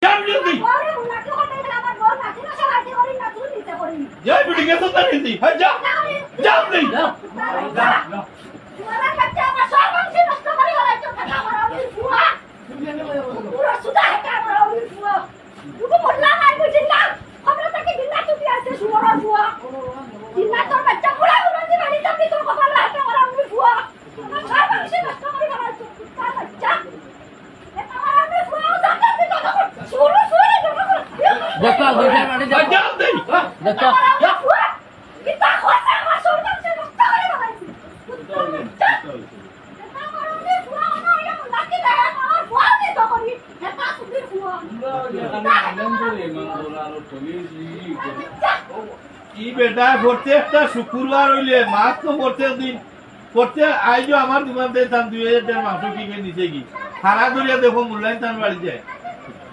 জাম জলদি জয় বিটি গেছো না হিন্দি হ্যাঁ যা জাম দেই দেখো দুইটার মাটি দেখো জাম দেই দেখো কি বেটা প্রত্যেকটা শুক্রবার হইলে মাছ তো প্রত্যেক দিন প্রত্যেক আইজো আমার দোকান থেকে 2000 টাকার মাংস কিনে নিচে কি খানা ধরিয়া দেখো মূল্যায়ন তার বাড়ি যায়